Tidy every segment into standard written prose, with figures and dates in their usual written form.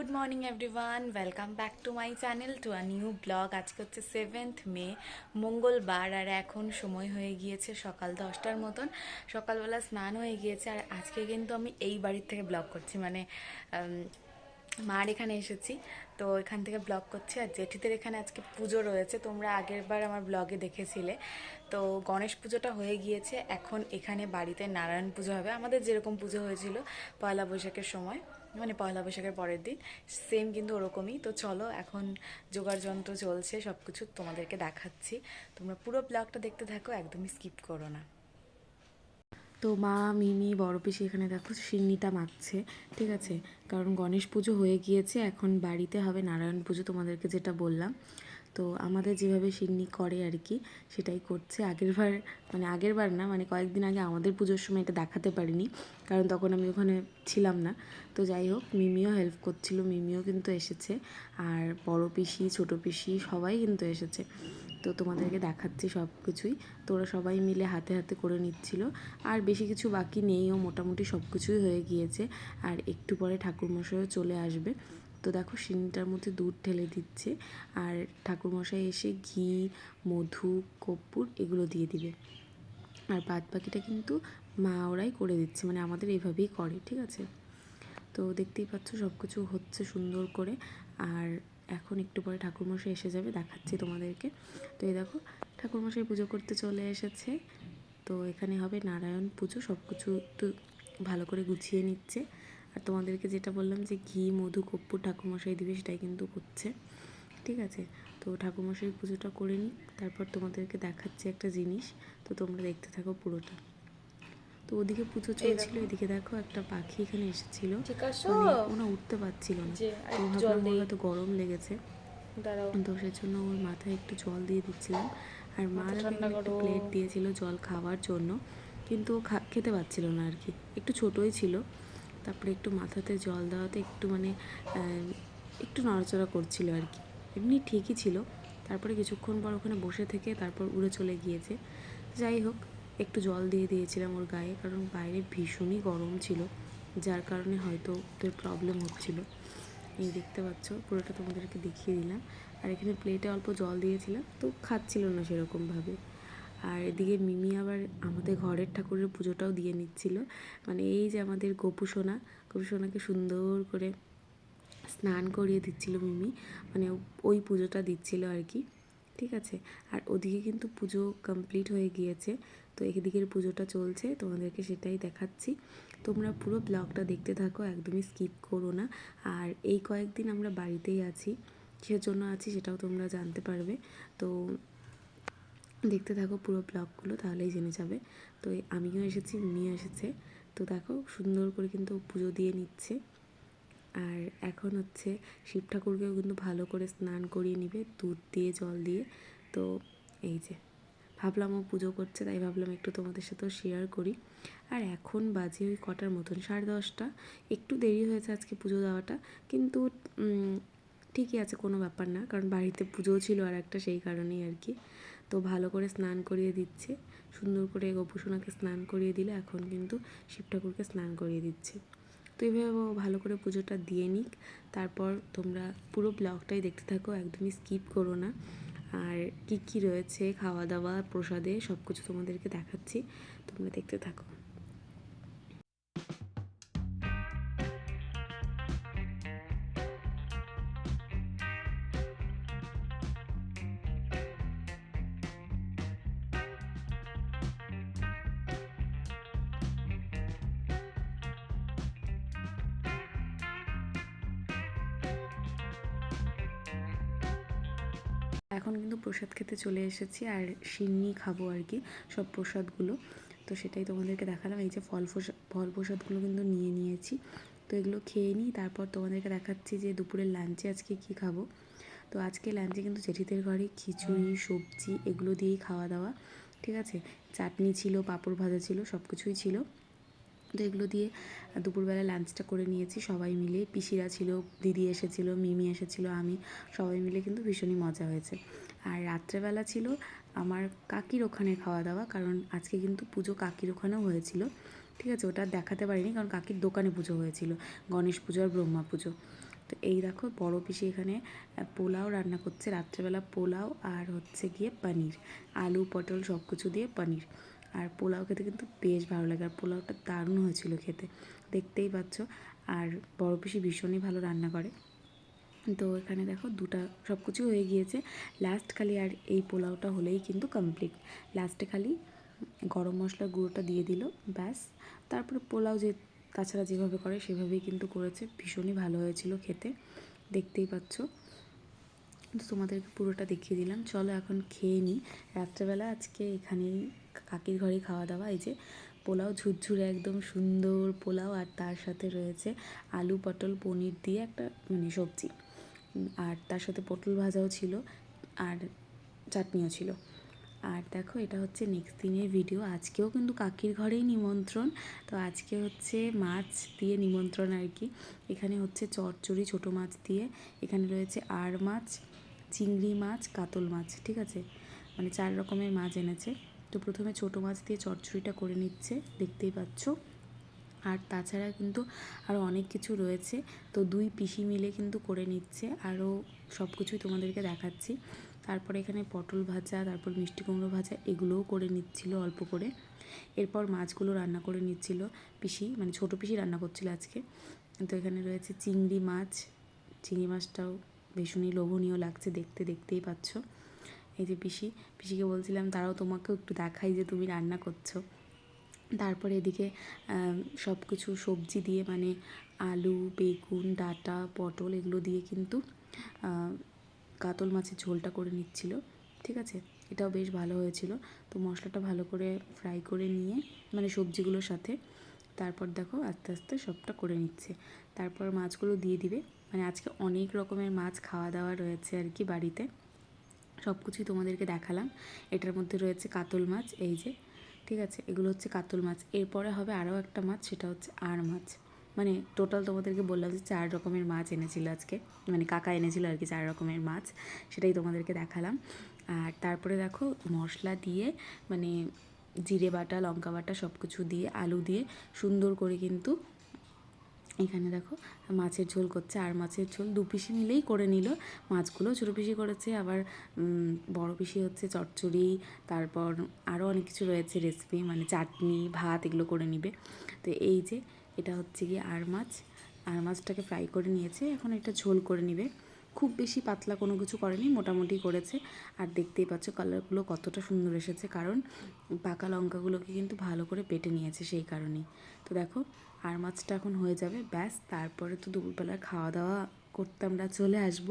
Good morning everyone, welcome back to my channel to a new blog. আজকে হচ্ছে 7th মে, মঙ্গলবার, আর এখন সময় হয়ে গিয়েছে সকাল 10টার মতন। সকালবেলা স্নান হয়ে গিয়েছে, আর আজকে কিন্তু আমি এই বাড়ির থেকে ব্লগ করছি, মানে মার এখানে এসেছি, তো এখান থেকে ব্লগ করছি। আর জেঠিদের এখানে আজকে পুজো রয়েছে, তোমরা আগের বার আমার ব্লগে দেখেছিলে। তো গণেশ পুজোটা হয়ে গিয়েছে, এখন এখানে বাড়িতে নারায়ণ পুজো হবে, আমাদের যেরকম পুজো হয়েছিল পয়লা বৈশাখের সময়, মানে পয়লা বৈশাখের পরের দিন, সেম কিন্তু ওরকমই। তো চলো, এখন জোগাড় যন্ত্র চলছে, সব কিছু তোমাদেরকে দেখাচ্ছি। তোমরা পুরো ব্লগটা দেখতে থাকো, একদমই স্কিপ করো না। তো মা, মিমি, বড় পিসি এখানে দেখো সিন্নিটা মাখছে, ঠিক আছে, কারণ গণেশ পুজো হয়ে গিয়েছে, এখন বাড়িতে হবে নারায়ণ পুজো, তোমাদেরকে যেটা বললাম। তো আমাদের যেভাবে সিন্নি করে আর কি, সেটাই করছে। আগের বার না, মানে কয়েকদিন আগে আমাদের পুজোর সময় এটা দেখাতে পারিনি, কারণ তখন আমি ওখানে ছিলাম না। তো যাই হোক, মিমিও হেল্প করছিল, মিমিও কিন্তু এসেছে, আর বড় পিসি, ছোটো পিসি সবাই কিন্তু এসেছে। তো তোমাদেরকে দেখাচ্ছি সব কিছুই। তো ওরা সবাই মিলে হাতে হাতে করে নিচ্ছিল, আর বেশি কিছু বাকি নেইও, মোটামুটি সব কিছুই হয়ে গিয়েছে। আর একটু পরে ঠাকুরমশাইও চলে আসবে। তো দেখো সিন্নিটার মধ্যে দুধ ঢেলে দিচ্ছে, আর ঠাকুরমশাই এসে ঘি, মধু, কর্পূর এগুলো দিয়ে দিবে। আর বাদ বাকিটা কিন্তু মা ওরাই করে দিচ্ছে, মানে আমাদের এইভাবেই করে, ঠিক আছে। তো দেখতেই পাচ্ছ সব কিছু হচ্ছে সুন্দর করে। আর এখন একটু পরে ঠাকুরমশাই এসে যাবে, দেখাচ্ছি তোমাদেরকে। তো এই দেখো ঠাকুরমশাই পুজো করতে চলে এসেছে। তো এখানে হবে নারায়ণ পুজো, সব কিছু একটু ভালো করে গুছিয়ে নিচ্ছে। আর তোমাদেরকে যেটা বললাম যে ঘি, মধু, কর্পূর ঠাকুরমশাই দিবে, সেটাই কিন্তু করছে, ঠিক আছে। তো ঠাকুরমশাই পুজোটা করে নিই, তারপর তোমাদেরকে দেখাচ্ছি একটা জিনিস। তো তোমরা দেখতে থাকো পুরোটা। তো ওদিকে পুজো চলছিল, এদিকে দেখো একটা পাখি এখানে এসেছিল, মানে ওনা উঠতে পারছিল না। তো ভাবলাম ওর হয়তো গরম লেগেছে, তো সেজন্য ওর মাথায় একটু জল দিয়ে দিচ্ছিলাম। আর মা দেখো এখানে একটা প্লেট দিয়েছিল জল খাওয়ার জন্য, কিন্তু ও খেতে পারছিল না আর কি, একটু ছোটোই ছিল। তারপরে একটু মাথাতে জল দেওয়াতে একটু মানে একটু নড়াচড়া করছিল আর কি, এমনি ঠিকই ছিল। তারপরে কিছুক্ষণ পর ওখানে বসে থেকে তারপর উড়ে চলে গিয়েছে। যাই হোক, একটু জল দিয়ে দিয়েছিলাম ওর গায়ে, কারণ বাইরে ভীষণই গরম ছিল, যার কারণে হয়তো ওদের প্রবলেম হচ্ছিল। এই দেখতে পাচ্ছ, পুরোটা তোমাদেরকে দেখিয়ে দিলাম। আর এখানে প্লেটে অল্প জল দিয়েছিলাম, তো খাচ্ছিল না সেরকমভাবে। আর এদিকে মিমি আবার আমাদের ঘরের ঠাকুরের পুজোটাও দিয়ে নিচ্ছিল, মানে এই যে আমাদের গোপুসোনাকে সুন্দর করে স্নান করিয়ে দিচ্ছিল মিমি, মানে ওই পুজোটা দিচ্ছিল আর কি, ঠিক আছে। আর ওদিকে কিন্তু পুজো কমপ্লিট হয়ে গিয়েছে, তো এদিকের পুজোটা চলছে, তোমাদেরকে সেটাই দেখাচ্ছি। তোমরা পুরো ব্লগটা দেখতে থাকো, একদমই স্কিপ করো না। আর এই কয়েকদিন আমরা বাড়িতেই আছি, কিসের জন্য আছি সেটাও তোমরা জানতে পারবে। তো দেখতে থাকো পুরো ব্লগগুলো, তাহলেই জেনে যাবে। তো আমিও এসেছি, মিমিও এসেছে। তো দেখো সুন্দর করে কিন্তু পুজো দিয়ে নিচ্ছে। আর এখন হচ্ছে শিব ঠাকুরকেও কিন্তু ভালো করে স্নান করিয়ে নিবে দুধ দিয়ে, জল দিয়ে। তো এই যে ভাবলাম ও পুজো করছে, তাই ভাবলাম একটু তোমাদের সাথেও শেয়ার করি। আর এখন বাজে ওই কটার মতন, 10:30। একটু দেরি হয়েছে আজকে পুজো দেওয়াটা, কিন্তু ঠিকই আছে, কোনো ব্যাপার না, কারণ বাড়িতে পুজোও ছিল আর একটা, সেই কারণেই আর কি। তো ভালো করে স্নান করিয়ে দিচ্ছে, সুন্দর করে গোপুসোনাকে স্নান করিয়ে দিলে এখন কিন্তু শিব ঠাকুরকে স্নান করিয়ে দিচ্ছে। তো এইভাবে ভালো করে পুজোটা দিয়ে নিক, তারপর তোমরা পুরো ব্লগটাই দেখতে থাকো, একদমই স্কিপ করো না। আর কি কি রয়েছে খাওয়া দাওয়া প্রসাদে সব কিছু তোমাদেরকে দেখাচ্ছি, তোমরা দেখতে থাকো। এখন কিন্তু প্রসাদ খেতে চলে এসেছি, আর সিন্নি খাবো আর কি, সব প্রসাদগুলো। তো সেটাই তোমাদেরকে দেখালাম, এই যে ফল প্রসাদগুলো কিন্তু নিয়ে নিয়েছি। তো এগুলো খেয়ে নিই, তারপর তোমাদেরকে দেখাচ্ছি যে দুপুরের লাঞ্চে আজকে কি খাবো। তো আজকে লাঞ্চে কিন্তু জেঠিদের ঘরে খিচুড়ি, সবজি এগুলো দিয়েই খাওয়া দাওয়া, ঠিক আছে। চাটনি ছিল, পাঁপড় ভাজা ছিল, সব কিছুই ছিল। তো এগুলো দিয়ে দুপুরবেলা লাঞ্চটা করে নিয়েছি সবাই মিলে, পিসিরা ছিল, দিদি এসেছিলো, মিমি এসেছিলো, আমি, সবাই মিলে কিন্তু ভীষণই মজা হয়েছে। আর রাত্রেবেলা ছিল আমার কাকির ওখানে খাওয়া দাওয়া, কারণ আজকে কিন্তু পুজো কাকির ওখানেও হয়েছিল, ঠিক আছে। ওটা দেখাতে পারিনি, কারণ কাকির দোকানে পুজো হয়েছিল, গণেশ পুজো আর ব্রহ্মা পুজো। তো এই দেখো বড় পিসি এখানে পোলাও রান্না করছে, রাত্রেবেলা পোলাও আর হচ্ছে গিয়ে পনির, আলু পটল সব কিছু দিয়ে পনির। আর পোলাও খেতে কিন্তু বেশ ভালো লাগে, আর পোলাওটা দারুণ হয়েছিল খেতে, দেখতেই পাচ্ছ। আর বড় পিসি ভীষণই ভালো রান্না করে। তো এখানে দেখো দুটা সব কিছু হয়ে গিয়েছে, লাস্ট খালি আর এই পোলাওটা হলেই কিন্তু কমপ্লিট। লাস্টে খালি গরম মশলার গুঁড়োটা দিয়ে দিল, ব্যাস। তারপরে পোলাও যে তাছাড়া যেভাবে করে সেভাবেই কিন্তু করেছে, ভীষণই ভালো হয়েছিল খেতে, দেখতেই পাচ্ছ। তো তোমাদেরকে পুরোটা দেখিয়ে দিলাম। চলো এখন খেয়ে নিই। রাত্রেবেলা আজকে এখানেই কাকির ঘরেই খাওয়া দাওয়া। এই যে পোলাও ঝুরঝুরে একদম সুন্দর পোলাও, আর তার সাথে রয়েছে আলু পটল পনির দিয়ে একটা মানে সবজি, আর তার সাথে পটল ভাজাও ছিল, আর চাটনিও ছিল। আর দেখো এটা হচ্ছে নেক্সট দিনের ভিডিও। আজকেও কিন্তু কাকির ঘরেই নিমন্ত্রণ, তো আজকে হচ্ছে মাছ দিয়ে নিমন্ত্রণ আর কি। এখানে হচ্ছে চচ্চড়ি ছোটো মাছ দিয়ে, এখানে রয়েছে আর মাছ, চিংড়ি মাছ, কাতল মাছ, ঠিক আছে, মানে 4 রকমের মাছ এনেছে। তো প্রথমে ছোটো মাছ দিয়ে চচ্চড়িটা করে নিচ্ছে, দেখতেই পাচ্ছ। আর তাছাড়া কিন্তু আরও অনেক কিছু রয়েছে, তো 2 পিসি মিলে কিন্তু করে নিচ্ছে, আরও সব কিছুই তোমাদেরকে দেখাচ্ছি। তারপরে এখানে পটল ভাজা, তারপর মিষ্টি কুমড়ো ভাজা, এগুলোও করে নিচ্ছিল অল্প করে। এরপর মাছগুলো রান্না করে নিচ্ছিল পিসি, মানে ছোটো পিসি রান্না করছিল আজকে। তো এখানে রয়েছে চিংড়ি মাছ, চিংড়ি মাছটাও ভীষণই লোভনীয় লাগছে দেখতে, দেখতেই পাচ্ছ। এই যে পিসিকে বলছিলাম তারাও তোমাকেও একটু দেখাই যে তুমি রান্না করছো। তারপরে এদিকে সব কিছু সবজি দিয়ে, মানে আলু বেগুন ডাঁটা পটল এগুলো দিয়ে কিন্তু কাতল মাছের ঝোলটা করে নিচ্ছিল, ঠিক আছে। এটাও বেশ ভালো হয়েছিল। তো মশলাটা ভালো করে ফ্রাই করে নিয়ে, মানে সবজিগুলোর সাথে, তারপর দেখো আস্তে আস্তে সবটা করে নিচ্ছে। তারপর মাছগুলো দিয়ে দিবে, মানে আজকে অনেক রকমের মাছ খাওয়া দাওয়া রয়েছে আর কি বাড়িতে, সব কিছুই তোমাদেরকে দেখালাম। এটার মধ্যে রয়েছে কাতল মাছ, এই যে, ঠিক আছে, এগুলো হচ্ছে কাতল মাছ। এরপরে হবে আরও একটা মাছ, সেটা হচ্ছে আর মাছ। মানে টোটাল তোমাদেরকে বললাম যে 4 রকমের মাছ এনেছিল আজকে, মানে কাকা এনেছিল আর কি 4 রকমের মাছ, সেটাই তোমাদেরকে দেখালাম। আর তারপরে দেখো মশলা দিয়ে, মানে জিরে বাটা লঙ্কা বাটা সব কিছু দিয়ে আলু দিয়ে সুন্দর করে কিন্তু এখানে দেখো মাছের ঝোল করছে। আর মাছের ঝোল 2 পিসি মিলেই করে নিল, মাছগুলো ছোটো পিসি করেছে, আবার বড় পিসি হচ্ছে চচ্চড়ি, তারপর আরও অনেক কিছু রয়েছে রেসিপি, মানে চাটনি ভাত এগুলো করে নিবে। তো এই যে এটা হচ্ছে গিয়ে আর মাছ, আর মাছটাকে ফ্রাই করে নিয়েছে, এখন এটা ঝোল করে নিবে। খুব বেশি পাতলা কোনো কিছু করেনি, মোটামুটি করেছে। আর দেখতেই পাচ্ছ কালারগুলো কতটা সুন্দর এসেছে, কারণ পাকা লঙ্কাগুলোকে কিন্তু ভালো করে বেটে নিয়েছে সেই কারণেই। তো দেখো আর মাছটা এখন হয়ে যাবে, ব্যাস। তারপরে তো দুপুরবেলা খাওয়া দাওয়া করতে আমরা চলে আসব।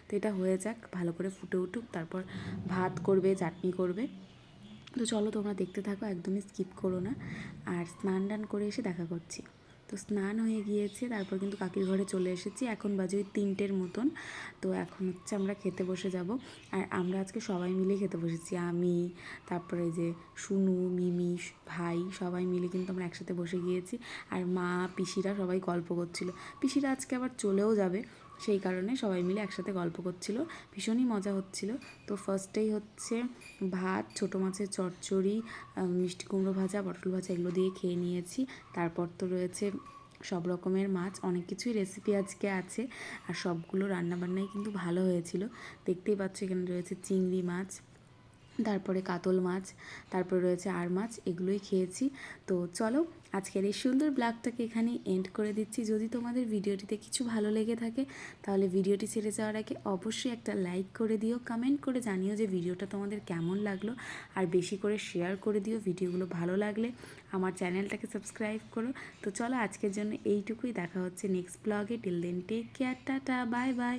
তো এটা হয়ে যাক, ভালো করে ফুটে উঠুক, তারপর ভাত করবে চাটনি করবে। তো চলো তোমরা দেখতে থাকো, একদমই স্কিপ করো না। আর স্নান টান করে এসে দেখা করছি। তো স্নান হয়ে গিয়েছে, তারপর কিন্তু কাকির ঘরে চলে এসেছি, এখন বাজে ওই 3টের মতন। তো এখন হচ্ছে আমরা খেতে বসে যাব। আর আমরা আজকে সবাই মিলে খেতে বসেছি, আমি, তারপরে যে সুনু মিমি ভাই সবাই মিলে কিন্তু আমরা একসাথে বসে গিয়েছি। আর মা পিসিরা সবাই গল্প করছিল, পিসিরা আজকে আবার চলেও যাবে, সেই কারণে সবাই মিলে একসাথে গল্প করছিল, ভীষণই মজা হচ্ছিল। তো ফার্স্টেই হচ্ছে ভাত, ছোটো মাছের চচ্চড়ি, মিষ্টি কুমড়ো ভাজা পটল ভাজা এগুলো দিয়ে খেয়ে নিয়েছি। তারপর তো রয়েছে সব রকমের মাছ, অনেক কিছুই রেসিপি আজকে আছে, আর সবগুলো রান্নাবান্নাই কিন্তু ভালো হয়েছিল। দেখতেই পাচ্ছ এখানে রয়েছে চিংড়ি মাছ, তারপরে কাতল মাছ, তারপরে রয়েছে আর মাছ, এগুলোই খেয়েছি। তো চলো আজকের এই সুন্দর ব্লগটাকে এখানেই এন্ড করে দিচ্ছি। যদি তোমাদের ভিডিওটিতে কিছু ভালো লেগে থাকে তাহলে ভিডিওটি ছেড়ে যাওয়ার আগে অবশ্যই একটা লাইক করে দিও, কমেন্ট করে জানিও যে ভিডিওটা তোমাদের কেমন লাগলো, আর বেশি করে শেয়ার করে দিও ভিডিওগুলো ভালো লাগলে, আমার চ্যানেলটাকে সাবস্ক্রাইব করো। তো চলো আজকের জন্য এইটুকুই, দেখা হচ্ছে নেক্সট ব্লগে। Till then take care, tata bye by.